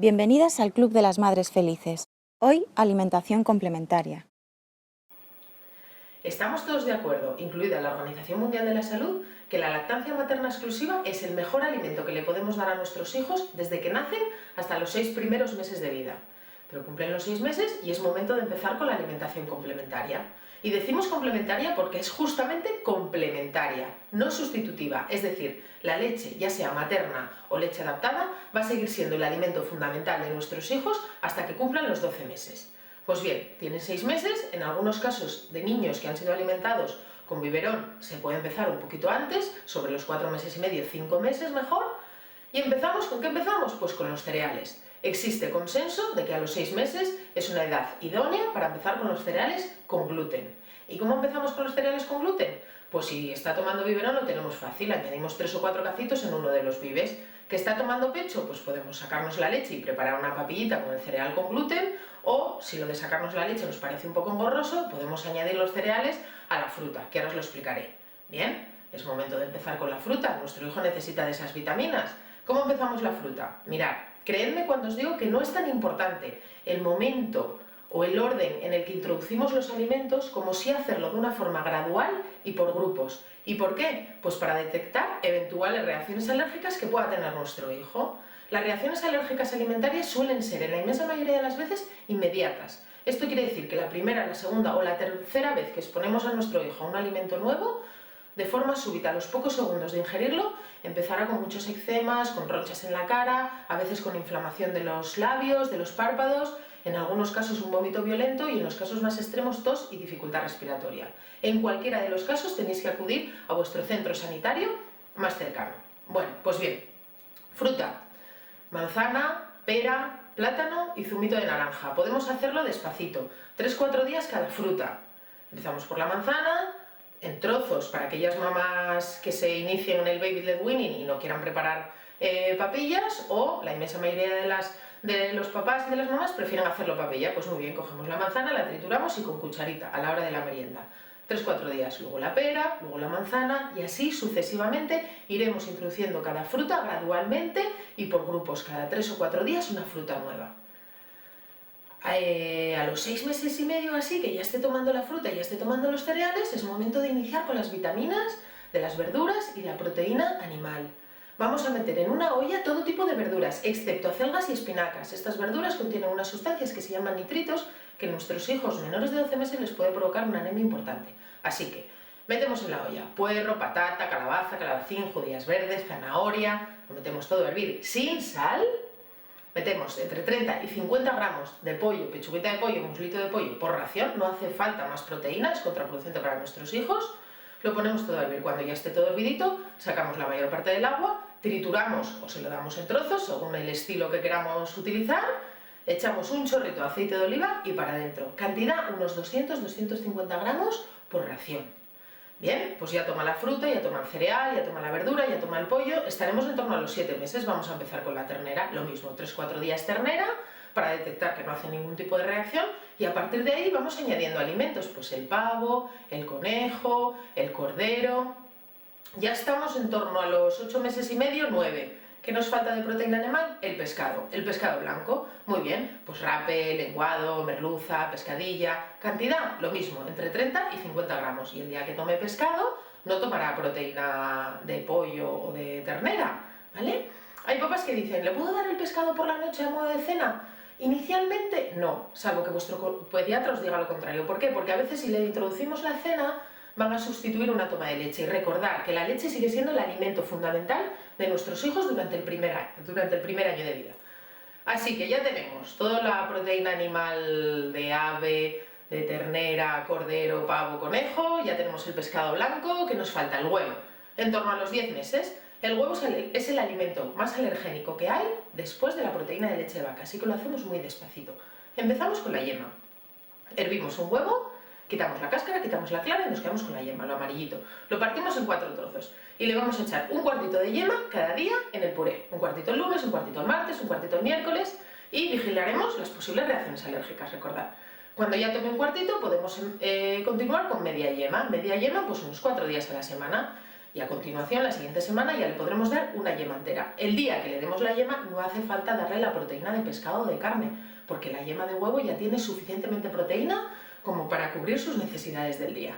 Bienvenidas al Club de las Madres Felices. Hoy, alimentación complementaria. Estamos todos de acuerdo, incluida la Organización Mundial de la Salud, que la lactancia materna exclusiva es el mejor alimento que le podemos dar a nuestros hijos desde que nacen hasta los 6 primeros meses de vida. Pero cumplen los 6 meses y es momento de empezar con la alimentación complementaria. Y decimos complementaria porque es justamente complementaria, no sustitutiva. Es decir, la leche, ya sea materna o leche adaptada, va a seguir siendo el alimento fundamental de nuestros hijos hasta que cumplan los 12 meses. Pues bien, tienen 6 meses, en algunos casos de niños que han sido alimentados con biberón se puede empezar un poquito antes, sobre los 4 meses y medio, 5 meses mejor. ¿Y empezamos? ¿Con qué empezamos? Pues con los cereales. Existe consenso de que a los 6 meses es una edad idónea para empezar con los cereales con gluten. ¿Y cómo empezamos con los cereales con gluten? Pues si está tomando biberón lo tenemos fácil, añadimos 3 o 4 cacitos en uno de los bibes. ¿Que está tomando pecho? Pues podemos sacarnos la leche y preparar una papillita con el cereal con gluten, o si lo de sacarnos la leche nos parece un poco engorroso, podemos añadir los cereales a la fruta, que ahora os lo explicaré. Bien, es momento de empezar con la fruta, nuestro hijo necesita de esas vitaminas. ¿Cómo empezamos la fruta? Mirad, creedme cuando os digo que no es tan importante el momento o el orden en el que introducimos los alimentos como sí hacerlo de una forma gradual y por grupos. ¿Y por qué? Pues para detectar eventuales reacciones alérgicas que pueda tener nuestro hijo. Las reacciones alérgicas alimentarias suelen ser, en la inmensa mayoría de las veces, inmediatas. Esto quiere decir que la primera, la segunda o la tercera vez que exponemos a nuestro hijo a un alimento nuevo, de forma súbita, a los pocos segundos de ingerirlo, empezará con muchos eczemas, con ronchas en la cara, a veces con inflamación de los labios, de los párpados, en algunos casos un vómito violento y en los casos más extremos tos y dificultad respiratoria. En cualquiera de los casos tenéis que acudir a vuestro centro sanitario más cercano. Bueno, pues bien, fruta, manzana, pera, plátano y zumito de naranja. Podemos hacerlo despacito, 3-4 días cada fruta. Empezamos por la manzana, en trozos para aquellas mamás que se inicien en el baby led weaning y no quieran preparar papillas, o la inmensa mayoría de los papás y de las mamás prefieren hacerlo papilla. Pues muy bien, cogemos la manzana, la trituramos y con cucharita a la hora de la merienda. 3-4 días, luego la pera, luego la manzana y así sucesivamente iremos introduciendo cada fruta gradualmente y por grupos, cada 3 o 4 días una fruta nueva. A los 6 meses y medio así, que ya esté tomando la fruta y ya esté tomando los cereales, es momento de iniciar con las vitaminas, de las verduras y la proteína animal. Vamos a meter en una olla todo tipo de verduras, excepto acelgas y espinacas. Estas verduras contienen unas sustancias que se llaman nitritos, que en nuestros hijos menores de 12 meses les puede provocar una anemia importante. Así que metemos en la olla puerro, patata, calabaza, calabacín, judías verdes, zanahoria, lo metemos todo a hervir sin sal. Metemos entre 30 y 50 gramos de pollo, pechuguita de pollo, muslito de pollo por ración, no hace falta más proteína, es contraproducente para nuestros hijos. Lo ponemos todo a hervir. Cuando ya esté todo hervidito, sacamos la mayor parte del agua, trituramos o se lo damos en trozos, según el estilo que queramos utilizar, echamos un chorrito de aceite de oliva y para adentro. Cantidad, unos 200-250 gramos por ración. Bien, pues ya toma la fruta, ya toma el cereal, ya toma la verdura, ya toma el pollo. Estaremos en torno a los 7 meses, vamos a empezar con la ternera, lo mismo, 3-4 días ternera, para detectar que no hace ningún tipo de reacción, y a partir de ahí vamos añadiendo alimentos, pues el pavo, el conejo, el cordero. Ya estamos en torno a los 8 meses y medio, 9. ¿Qué nos falta de proteína animal? El pescado blanco. Muy bien, pues rape, lenguado, merluza, pescadilla. Cantidad, lo mismo, entre 30 y 50 gramos. Y el día que tome pescado, no tomará proteína de pollo o de ternera, ¿vale? Hay papás que dicen, ¿le puedo dar el pescado por la noche a modo de cena? Inicialmente, no, salvo que vuestro pediatra os diga lo contrario. ¿Por qué? Porque a veces si le introducimos la cena, van a sustituir una toma de leche. Y recordar que la leche sigue siendo el alimento fundamental de nuestros hijos durante el primer año de vida. Así que ya tenemos toda la proteína animal de ave, de ternera, cordero, pavo, conejo, ya tenemos el pescado blanco, que nos falta el huevo. En torno a los 10 meses, el huevo es el alimento más alergénico que hay después de la proteína de leche de vaca, así que lo hacemos muy despacito. Empezamos con la yema. Hervimos un huevo, quitamos la cáscara, quitamos la clara y nos quedamos con la yema, lo amarillito. Lo partimos en 4 trozos y le vamos a echar un cuartito de yema cada día en el puré. Un cuartito el lunes, un cuartito el martes, un cuartito el miércoles, y vigilaremos las posibles reacciones alérgicas, recordad. Cuando ya tome un cuartito podemos continuar con media yema. Media yema, pues unos 4 días a la semana. Y a continuación, la siguiente semana, ya le podremos dar una yema entera. El día que le demos la yema no hace falta darle la proteína de pescado o de carne, porque la yema de huevo ya tiene suficientemente proteína como para cubrir sus necesidades del día.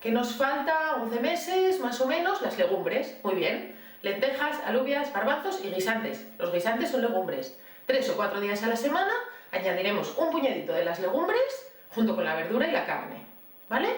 ¿Qué nos falta? 11 meses, más o menos, las legumbres. Muy bien. Lentejas, alubias, garbanzos y guisantes. Los guisantes son legumbres. 3 o 4 días a la semana añadiremos un puñadito de las legumbres junto con la verdura y la carne. ¿Vale?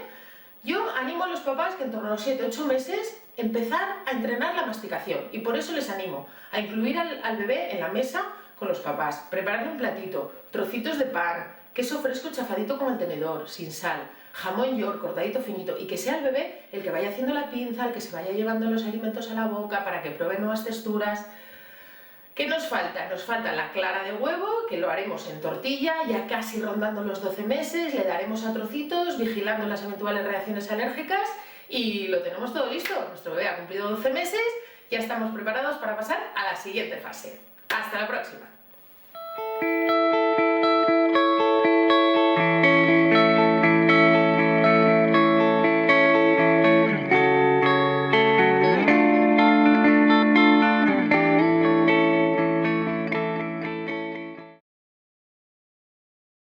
Yo animo a los papás que en torno a los 7-8 meses empezar a entrenar la masticación, y por eso les animo a incluir al bebé en la mesa con los papás, prepararle un platito, trocitos de pan, queso fresco chafadito con el tenedor, sin sal, jamón york cortadito finito, y que sea el bebé el que vaya haciendo la pinza, el que se vaya llevando los alimentos a la boca para que pruebe nuevas texturas. ¿Qué nos falta? Nos falta la clara de huevo, que lo haremos en tortilla, ya casi rondando los 12 meses, le daremos a trocitos, vigilando las eventuales reacciones alérgicas, y lo tenemos todo listo. Nuestro bebé ha cumplido 12 meses, ya estamos preparados para pasar a la siguiente fase. ¡Hasta la próxima!